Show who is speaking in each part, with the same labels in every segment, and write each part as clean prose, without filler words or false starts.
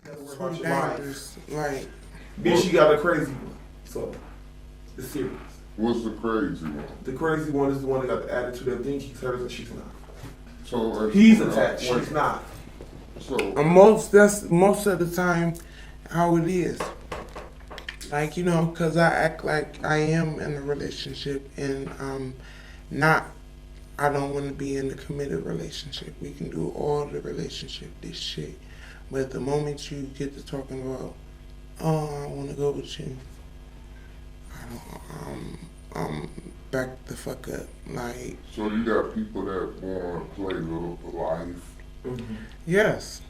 Speaker 1: Too dangerous. Like,
Speaker 2: Then she got a crazy one. So it's serious.
Speaker 3: What's the crazy one?
Speaker 2: The crazy one is the one that got the attitude that thinks he's hers and she's not.
Speaker 3: So
Speaker 2: He's attached, she's not.
Speaker 3: So
Speaker 1: that's most of the time how it is. Like, you know, because I act like I am in a relationship and I don't want to be in a committed relationship. We can do all the relationship, this shit. But the moment you get to talking about, oh, I want to go with you, back the fuck up. Like,
Speaker 3: so you got people that want to play the life.
Speaker 2: Mm-hmm.
Speaker 1: yes.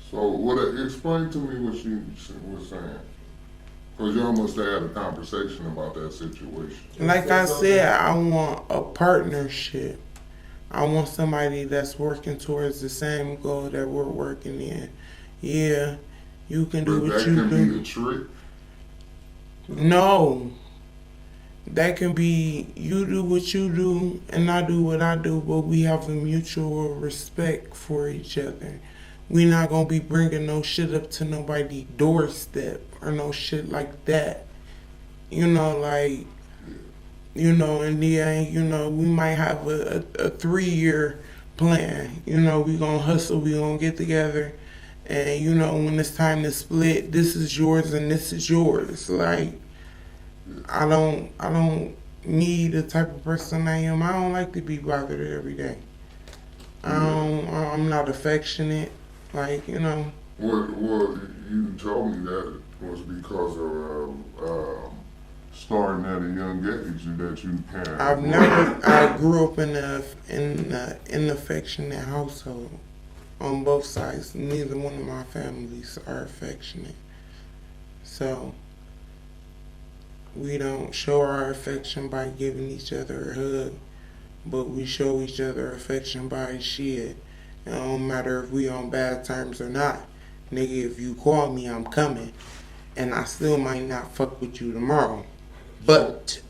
Speaker 3: So explain to me what you was saying. Because y'all must have had a conversation about that situation.
Speaker 1: Like I said, I want a partnership. I want somebody that's working towards the same goal that we're working in. Yeah, you can do
Speaker 3: But
Speaker 1: what
Speaker 3: that
Speaker 1: you
Speaker 3: can
Speaker 1: do.
Speaker 3: be the trick.
Speaker 1: No. That can be you do what you do and I do what I do, but we have a mutual respect for each other. We not gonna be bringing no shit up to nobody's doorstep or no shit like that. You know, like, you know, in the end, you know, we might have a 3-year plan. You know, we gonna hustle, we gonna get together, and you know, when it's time to split, this is yours and this is yours. Like, I don't need the type of person I am. I don't like to be bothered every day. I'm not affectionate. Like, you know.
Speaker 3: Well, you told me that was because of starting at a young age that you had.
Speaker 1: I grew up in an affectionate household on both sides. Neither one of my families are affectionate. So we don't show our affection by giving each other a hug, but we show each other affection by shit. It don't matter if we on bad terms or not. Nigga, if you call me, I'm coming. And I still might not fuck with you tomorrow. But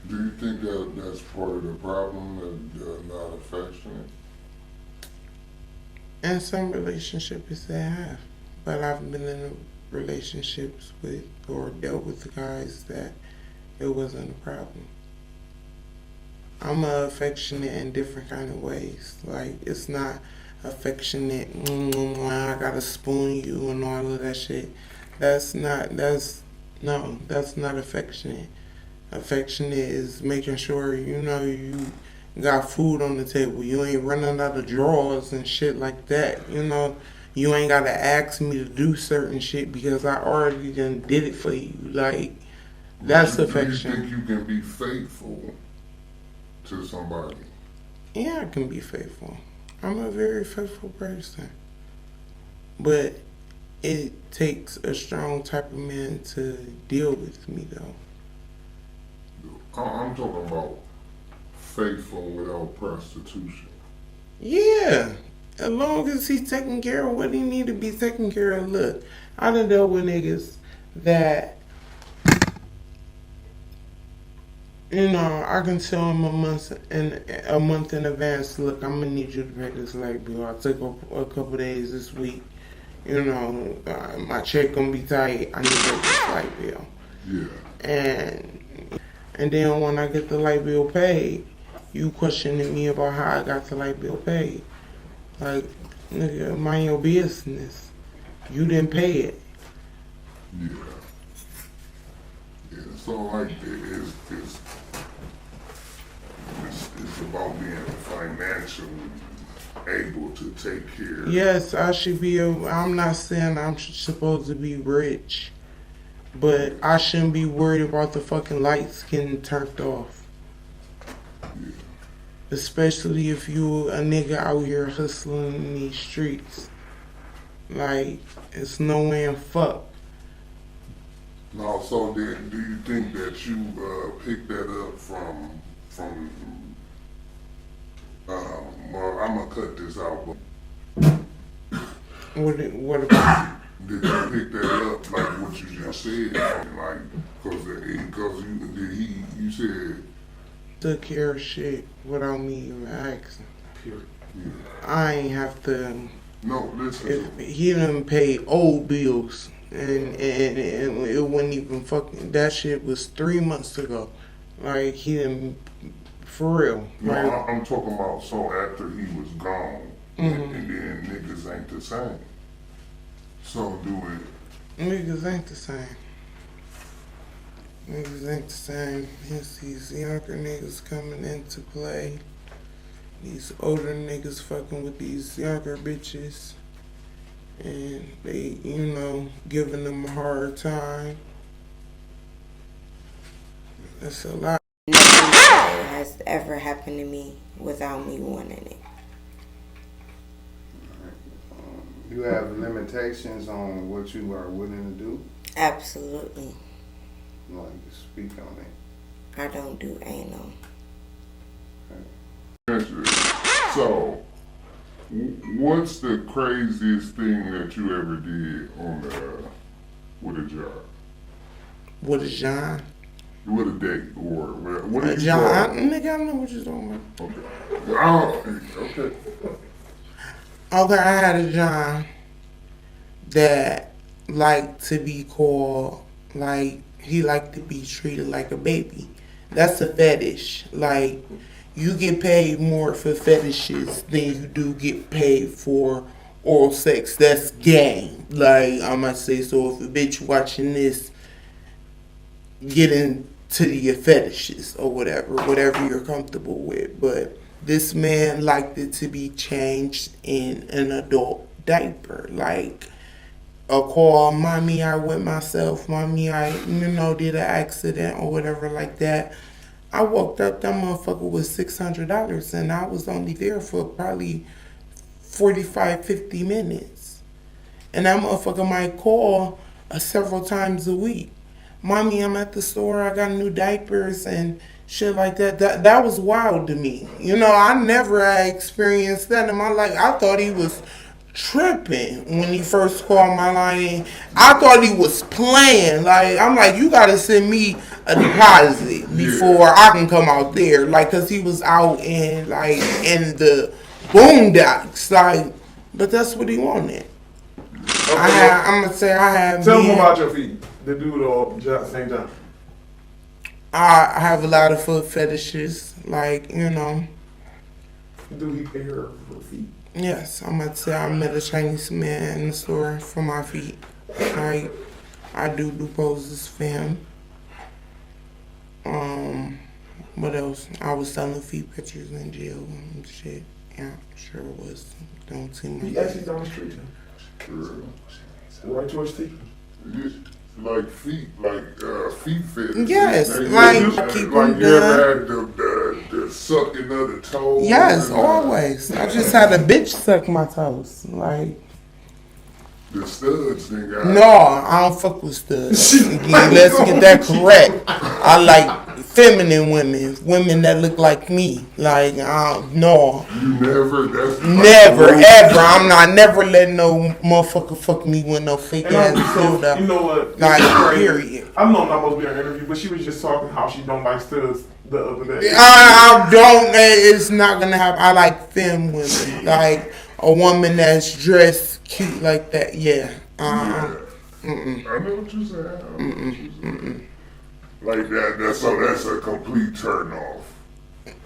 Speaker 3: do you think that that's part of the problem, that they're not affectionate?
Speaker 1: in some relationships they have. But I've been in relationships with or dealt with the guys that it wasn't a problem. I'm affectionate in different kind of ways. Like, it's not affectionate, I gotta spoon you and all of that shit. That's not affectionate. Affectionate is making sure, you know, you got food on the table. You ain't running out of drawers and shit like that. You know, you ain't gotta ask me to do certain shit because I already done did it for you. Like, that's affection.
Speaker 3: Do you think you can be faithful to somebody?
Speaker 1: Yeah, I can be faithful. I'm a very faithful person. But it takes a strong type of man to deal with me, though.
Speaker 3: I'm talking about faithful without prostitution.
Speaker 1: Yeah, as long as he's taking care of what he need to be taken care of. Look, I done dealt with niggas that, you know, I can tell him a month in advance. Look, I'm gonna need you to pay this light bill. I'll take a couple days this week. You know, my check gonna be tight. I need to pay this light bill.
Speaker 3: Yeah.
Speaker 1: And then when I get the light bill paid, you questioning me about how I got the light bill paid. Like, nigga, mind your business. You didn't pay it.
Speaker 3: Yeah. Yeah. So like it's about being financially able to take care.
Speaker 1: Yes, I should be. I'm not saying I'm supposed to be rich, but I shouldn't be worried about the fucking lights getting turned off.
Speaker 3: Yeah.
Speaker 1: Especially if you a nigga out here hustling in these streets. Like, it's no way in fuck.
Speaker 3: Now, so do you think that you picked that up from well, I'm gonna cut this out, but
Speaker 1: What about?
Speaker 3: did you pick that up like what you just said? Like, cause you said
Speaker 1: Took care of shit without me even asking.
Speaker 2: Period.
Speaker 3: yeah.
Speaker 1: I ain't have to
Speaker 3: No, listen.
Speaker 1: He done paid old bills, and it wasn't even fucking. That shit was 3 months ago. Like he didn't, for real.
Speaker 3: No,
Speaker 1: Like,
Speaker 3: I'm talking about so after he was gone, and then niggas ain't the same. So do it.
Speaker 1: niggas ain't the same. Niggas ain't the same. It's these younger niggas coming into play. These older niggas fucking with these younger bitches. And they, giving them a hard time. That's a lot.
Speaker 4: Nothing bad has ever happened to me without me wanting it.
Speaker 5: You have limitations on what you are willing to do?
Speaker 4: Absolutely.
Speaker 5: Like, speak on it.
Speaker 4: I don't do anal.
Speaker 3: So, what's the craziest thing that you ever did with a job?
Speaker 1: With a John?
Speaker 3: With a date, or what
Speaker 1: A
Speaker 3: did you
Speaker 1: John?
Speaker 3: call it?
Speaker 1: Nigga, I know what you're talking about.
Speaker 3: Okay.
Speaker 1: Okay, I had a John that liked to be called, like, he liked to be treated like a baby. That's a fetish. Like, you get paid more for fetishes than you do get paid for oral sex. That's game. Like, I might say, so if a bitch watching this, get into your fetishes or whatever you're comfortable with. But this man liked it to be changed in an adult diaper. Like, a call, mommy, I wet myself, mommy, I, did an accident or whatever like that. I walked up, that motherfucker was $600 and I was only there for probably 45, 50 minutes. And that motherfucker might call several times a week. Mommy, I'm at the store, I got new diapers and shit like that. That was wild to me. I never had experienced that in my life. I thought he was tripping when he first called my line. I thought he was playing. Like, I'm like, you gotta send me a deposit before I can come out there. Like, cause he was out in the boondocks. Like, but that's what he wanted.
Speaker 2: Okay,
Speaker 1: I'm gonna say I have.
Speaker 2: Tell them about your feet. The dude or St. John.
Speaker 1: I have a lot of foot fetishes. Like,
Speaker 2: Do he pay her for feet?
Speaker 1: Yes, I'm gonna say I met a Chinese man in the store for my feet. Like, I do poses for him. What else? I was selling feet pictures in jail and shit. Yeah, sure was. Don't see my.
Speaker 2: He actually down the street. Right towards T.
Speaker 3: Like feet fit.
Speaker 1: Yes,
Speaker 3: keep
Speaker 1: them
Speaker 3: you ever had the sucking of the toes?
Speaker 1: Yes, always. I just had a bitch suck my toes. Like,
Speaker 3: the studs nigga.
Speaker 1: no, I don't fuck with studs. Let's get that correct. I like feminine women that look like me. Like, no.
Speaker 3: You never. That's
Speaker 1: Never, ever. I'm not never letting no motherfucker fuck me with no fake ass dildo.
Speaker 2: You know what?
Speaker 1: Like,
Speaker 2: Crazy.
Speaker 1: period.
Speaker 2: I know I'm not supposed to be in an interview, but she was just talking how she don't like studs the other day.
Speaker 1: I don't. It's not gonna happen. I like femme women. Like a woman that's dressed cute like that. Yeah.
Speaker 3: I know what you're saying. Like that. That's a complete turn off.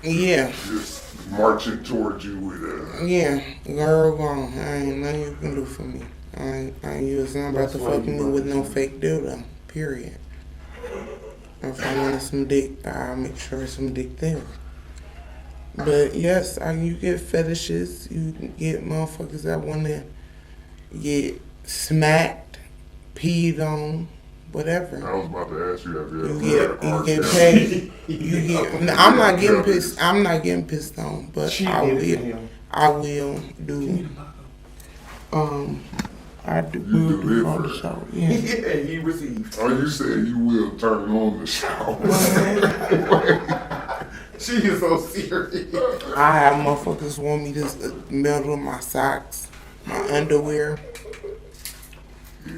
Speaker 1: Yeah.
Speaker 3: Just marching towards you with a.
Speaker 1: Yeah. Girl, gone. I ain't nothing you can do for me. I ain't using. I'm about to fuck me with no fake dildo. Period. If I wanted some dick, I'll make sure some dick there. But yes, you get fetishes. You get motherfuckers that want to get smacked, peed on, whatever.
Speaker 3: I was about to ask you, have you ever
Speaker 1: You get paid. I'm not getting pissed. I'm not getting pissed on, but I will do. I do.
Speaker 3: You deliver.
Speaker 1: On the show. Yeah.
Speaker 2: Yeah, he received.
Speaker 3: Oh, you said you will turn on the shower.
Speaker 2: She is so serious.
Speaker 1: I have motherfuckers want me to meddle my socks, my underwear,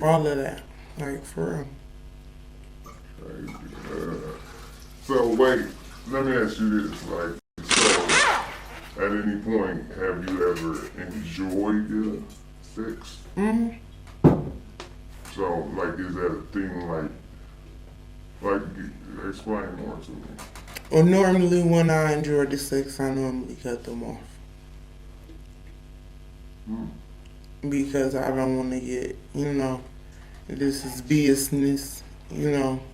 Speaker 1: all of that. Like, for real.
Speaker 3: So wait, let me ask you this: like, so at any point, have you ever enjoyed sex?
Speaker 1: Mm-hmm.
Speaker 3: So, like, is that a thing, explain more to me.
Speaker 1: Well, normally when I enjoy the sex, I normally cut them off.
Speaker 3: Hmm.
Speaker 1: Because I don't want to get, this is business. I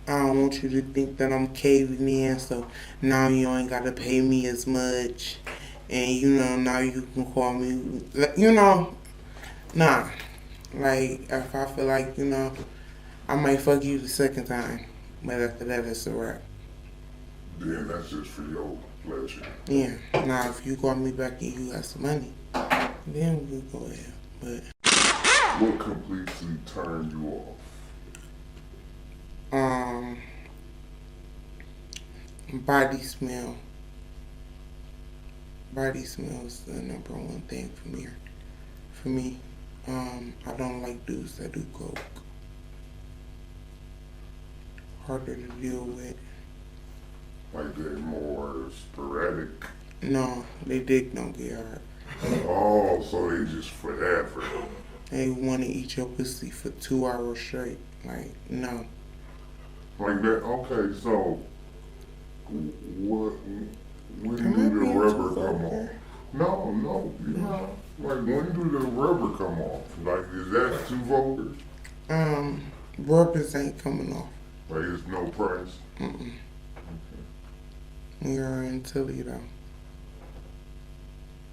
Speaker 1: don't want you to think that I'm caving in, so now you ain't got to pay me as much. And, now you can call me, nah. Like, if I feel like, I might fuck you the second time, but after that, it's a wrap.
Speaker 3: Then that's just for your pleasure.
Speaker 1: Yeah. Now, if you call me back and you got some money, then we can go ahead. But,
Speaker 3: What completely turned you off?
Speaker 1: body smell. Body smell is the number one thing for me. I don't like dudes that do coke. Harder to deal with.
Speaker 3: Like they're more sporadic.
Speaker 1: No, they dick don't get hard.
Speaker 3: Oh, so they just forever.
Speaker 1: They want to eat your pussy for 2 hours straight. Like, no.
Speaker 3: Like that. Okay, so when
Speaker 1: Am I
Speaker 3: do the
Speaker 1: being
Speaker 3: rubber
Speaker 1: too
Speaker 3: come
Speaker 1: vulgar?
Speaker 3: off? No, you're not. Like when do the rubber come off? Like is that too vulgar?
Speaker 1: Rubbers ain't coming off.
Speaker 3: Like it's no price.
Speaker 1: Mm-mm. You're in Toledo.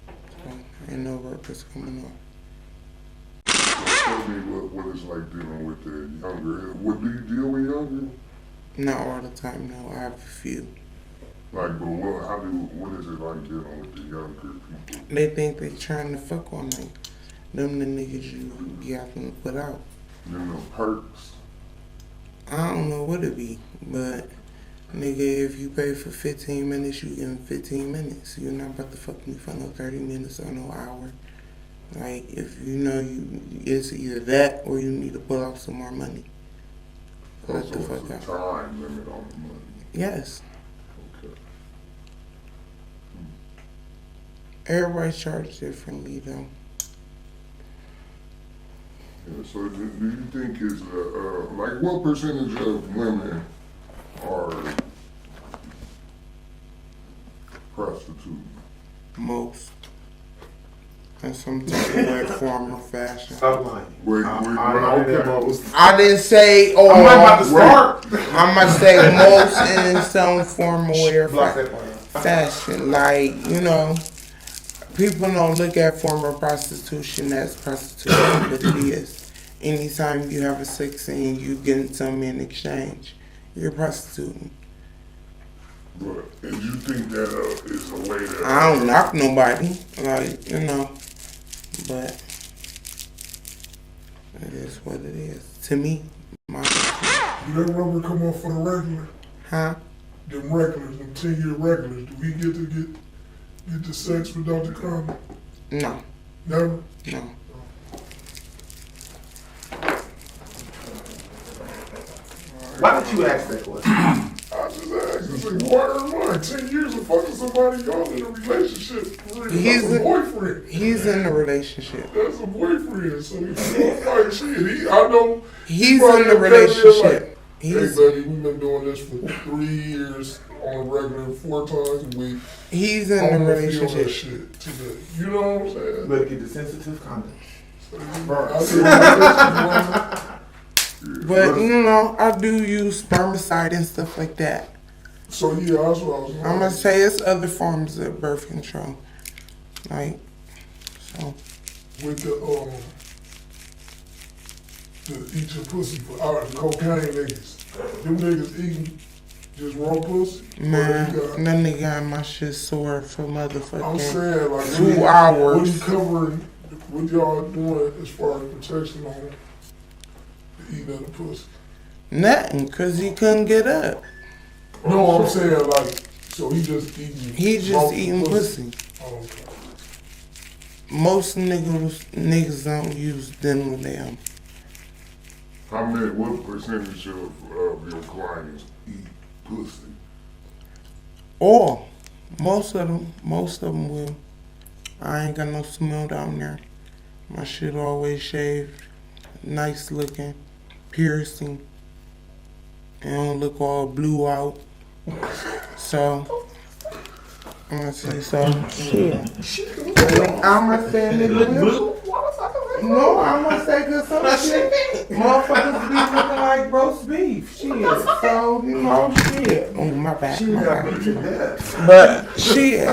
Speaker 1: So, ain't no rubbers coming off.
Speaker 3: So tell me what it's like dealing with the younger. What do you deal with younger?
Speaker 1: Not all the time, no. I have a few.
Speaker 3: Like, but what is it like dealing with the younger people?
Speaker 1: They think they trying to fuck all night. Them the niggas you be having to put out.
Speaker 3: Them the perks.
Speaker 1: I don't know what it be, but nigga, if you pay for 15 minutes, you give 15 minutes. You're not about to fuck me for no 30 minutes or no hour. Like, if it's either that or you need to pull out some more money. Let
Speaker 3: So
Speaker 1: the fuck
Speaker 3: it's a
Speaker 1: out.
Speaker 3: time limit on the money.
Speaker 1: Yes.
Speaker 3: Okay.
Speaker 1: Everybody charge differently though.
Speaker 3: Yeah, so do you think is like what percentage of women are prostitutes?
Speaker 1: Most. And some type of like form or fashion.
Speaker 2: Stop lying.
Speaker 3: Wait,
Speaker 2: okay.
Speaker 3: most.
Speaker 1: I didn't say all.
Speaker 2: I'm not about to start.
Speaker 1: I'm gonna say most and in some form or way or
Speaker 2: Block that part.
Speaker 1: fashion. Like, people don't look at form of prostitution as prostitution, but it is. Anytime you have a sex and you getting something in exchange, you're prostituting.
Speaker 3: But and you think that is a way that
Speaker 1: I don't knock nobody, but it is what it is. To me, my
Speaker 6: Do that rubber come off for the regular?
Speaker 1: huh?
Speaker 6: Them regulars, them 10-year regulars, do we get to get the sex without the condom?
Speaker 1: No,
Speaker 6: Never?
Speaker 1: no.
Speaker 2: Why did you ask that question?
Speaker 6: I just asked, it's like, why am I 10 years of fucking somebody y'all in a relationship? For real?
Speaker 1: He's
Speaker 6: That's a
Speaker 1: a-
Speaker 6: boyfriend.
Speaker 1: He's in a relationship.
Speaker 6: That's a boyfriend. So you feel like shit. I know.
Speaker 1: He's
Speaker 6: probably
Speaker 1: in a
Speaker 6: look at me like,
Speaker 1: relationship.
Speaker 6: hey,
Speaker 1: He's
Speaker 6: buddy, we've been doing this for 3 years on a regular 4 times a week.
Speaker 1: he's
Speaker 6: I
Speaker 1: in a
Speaker 6: don't feel that
Speaker 1: relationship.
Speaker 6: shit today. You know what I'm saying?
Speaker 2: Better get the sensitive condoms.
Speaker 6: I see what
Speaker 1: But I do use spermicide and stuff like that.
Speaker 6: So yeah, that's what I was.
Speaker 1: I'm gonna say it's other forms of birth control. Like, so
Speaker 6: With the eat your pussy for the cocaine niggas. Them niggas eating just raw pussy.
Speaker 1: man,
Speaker 6: Or
Speaker 1: that
Speaker 6: they got-
Speaker 1: nigga got my shit sore for
Speaker 6: I'm
Speaker 1: motherfucking
Speaker 6: saying like
Speaker 1: 2
Speaker 6: What are
Speaker 1: hours.
Speaker 6: you covering? What y'all doing as far as protection on the eating of the pussy?
Speaker 1: Nothing, cause he couldn't get up.
Speaker 6: No, I'm saying like so he just eating.
Speaker 1: He
Speaker 6: raw
Speaker 1: just eating pussy.
Speaker 6: Oh, okay.
Speaker 1: Most niggas don't use dental dam.
Speaker 3: what percentage of your clients eat pussy?
Speaker 1: Or most of them will. I ain't got no smell down there. My shit always shaved, nice looking, piercing, and don't look all blue out. So, I'm gonna say so. Shit. I'm gonna say nigga. No, I'm gonna say cause some shit, motherfuckers be looking like roast beef. Shit. So, you know, shit. Oh, my bad. My bad. But, shit.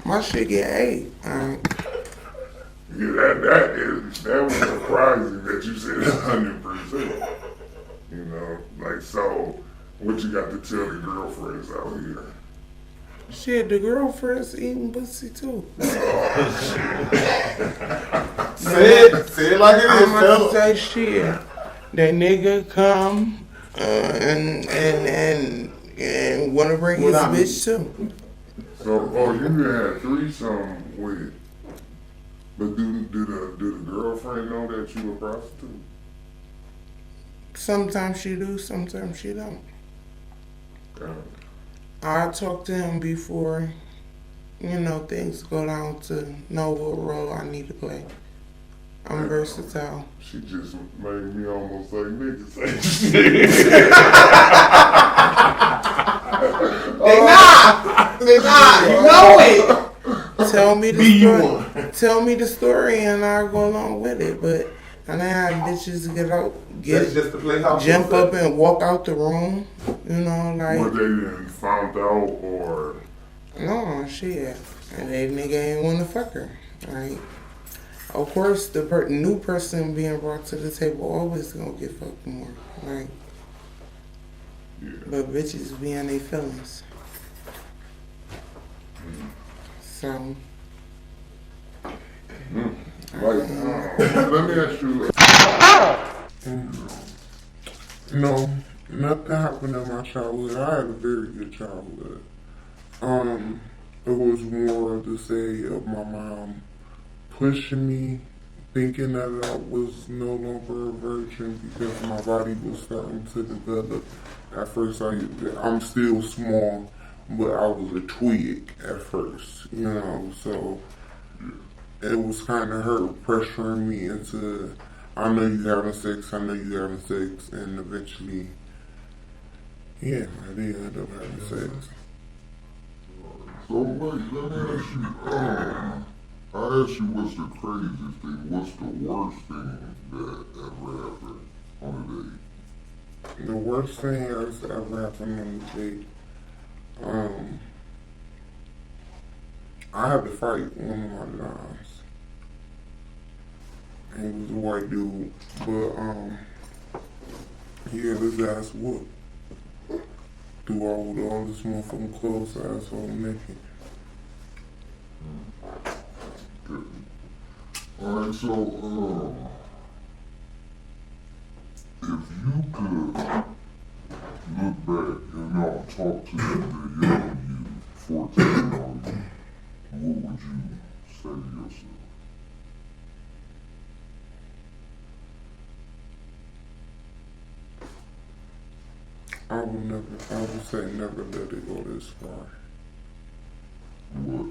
Speaker 1: My shit get ate. Alright.
Speaker 3: Yeah, that was surprising that you said 100%. You know, like, so, what you got to tell the girlfriends out here?
Speaker 1: Shit, the girlfriend's eating pussy too.
Speaker 2: Say it like it is,
Speaker 1: I'm gonna
Speaker 2: fella.
Speaker 1: say shit. That nigga come and wanna bring his bitch too.
Speaker 3: So, you had threesome with, but did the girlfriend know that you were a prostitute?
Speaker 1: Sometimes she do, sometimes she don't.
Speaker 3: Yeah.
Speaker 1: I talk to him before, you know, things go down to know what role I need to play. I'm versatile.
Speaker 3: She just made me almost like niggas say shit.
Speaker 2: They not, you know it.
Speaker 1: Tell me the
Speaker 2: Be
Speaker 1: story.
Speaker 2: one.
Speaker 1: Tell me the story and I'll go along with it. But I know how bitches get out,
Speaker 2: That's just the playhouse.
Speaker 1: jump up and walk out the room. You know, like
Speaker 3: What they done found out or
Speaker 1: no shit. And that nigga ain't wanna fuck her. Right? Of course, the new person being brought to the table always gonna get fucked more. Right?
Speaker 3: yeah.
Speaker 1: But bitches be in their feelings. So.
Speaker 3: Like, let me ask you.
Speaker 6: No, nothing happened in my childhood. I had a very good childhood. It was more to say of my mom pushing me, thinking that I was no longer a virgin because my body was starting to develop. At first, I'm still small, but I was a twig at first, you know, so it was kind of her pressuring me into, I know you having sex, and eventually, yeah, I did end up having sex.
Speaker 3: So wait, let me ask you. I asked you what's the craziest thing, what's the worst thing that ever happened on a date?
Speaker 6: The worst thing that's ever happened on the date, I had to fight one of my guys. He was a white dude, but he had his ass whooped. Through all this motherfucking clothes, asshole naked.
Speaker 3: Good. Alright, so, if you could look back and y'all talk to that young you, 14 on you, what would you say to yourself?
Speaker 6: I would say never let it go this far.
Speaker 3: What,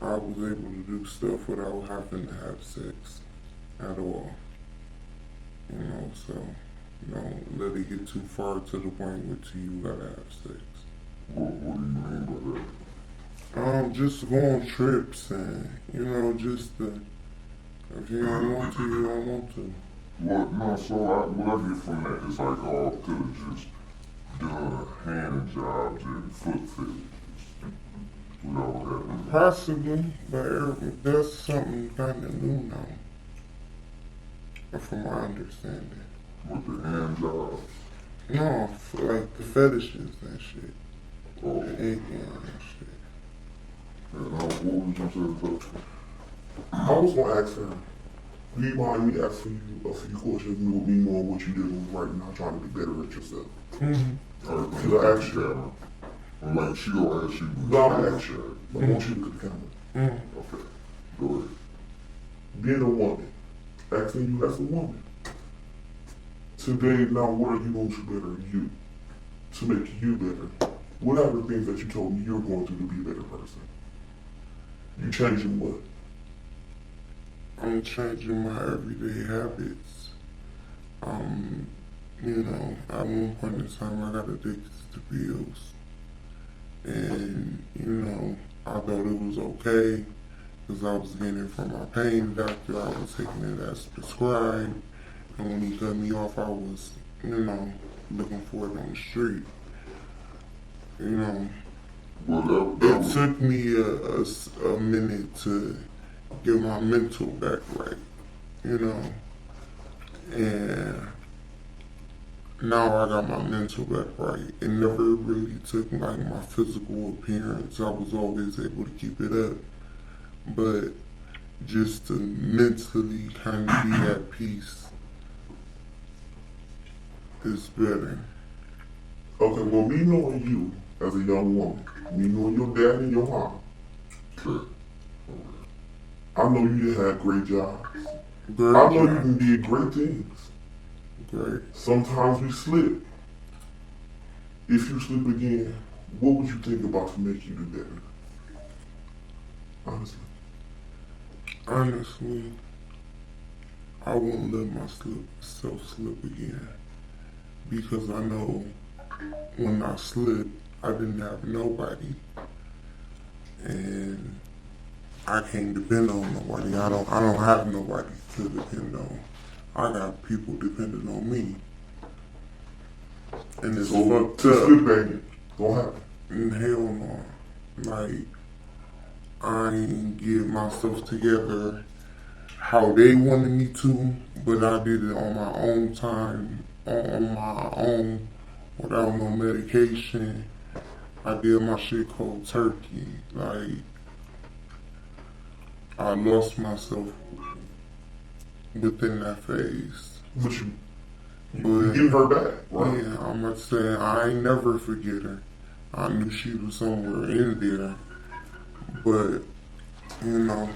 Speaker 6: I was able to do stuff without having to have sex at all. You know, so don't let it get too far to the point where you gotta have sex.
Speaker 3: what do you mean by that?
Speaker 6: Just go on trips and, you know, just if you don't want to, you don't want to.
Speaker 3: What, no, so what I get from that is like all could have just done hand jobs and foot fetishes without having
Speaker 6: Possibly, but that's something kind of new now, from my understanding.
Speaker 3: with the hand jobs.
Speaker 6: No, like the fetishes and shit.
Speaker 3: Oh,
Speaker 6: The egg and shit.
Speaker 3: and what was you saying about
Speaker 7: I was gonna ask her, do you mind me asking you a few questions with me knowing what you're doing right now, trying to be better at yourself?
Speaker 3: Because I asked you, like she'll ask you.
Speaker 7: No, I'm not sure, but I want you to look at the camera.
Speaker 3: Okay, go ahead.
Speaker 7: Being a woman, asking you as a woman. Today, now what are you going to better you? To make you better? What are the things that you told me you're going to do to be a better person? You changing what?
Speaker 6: I'm changing my everyday habits. You know, at one point in time I got addicted to pills. And, you know, I thought it was okay because I was getting it from my pain doctor. I was taking it as prescribed. And when he cut me off, I was, you know, looking for it on the street. You know,
Speaker 3: Well, that
Speaker 6: it took me a minute to get my mental back right, you know. And now I got my mental back right. It never really took like my physical appearance. I was always able to keep it up. But just to mentally kind of be at peace is better.
Speaker 7: Okay, well, me knowing you as a young woman, me knowing your dad and your mom,
Speaker 3: okay.
Speaker 7: I know you did have great jobs.
Speaker 6: Great
Speaker 7: I know you
Speaker 6: job.
Speaker 7: can did great things.
Speaker 6: Great.
Speaker 7: Sometimes we slip. If you slip again, what would you think about to make you do better? Honestly.
Speaker 6: Honestly, I won't let myself slip again. Because I know when I slipped, I didn't have nobody. And I can't depend on nobody. I don't have nobody to depend on. I got people depending on me. And it's
Speaker 7: So
Speaker 6: fucked
Speaker 7: to
Speaker 6: up.
Speaker 7: slip back, don't happen.
Speaker 6: And hell no. Like, I ain't get myself together how they wanted me to, but I did it on my own time, on my own, without no medication. I did my shit cold turkey. Like, I lost myself within that phase.
Speaker 7: But you
Speaker 6: But
Speaker 7: getting her back, right?
Speaker 6: yeah, I'm not saying I ain't never forget her. I knew she was somewhere in there. But, you know,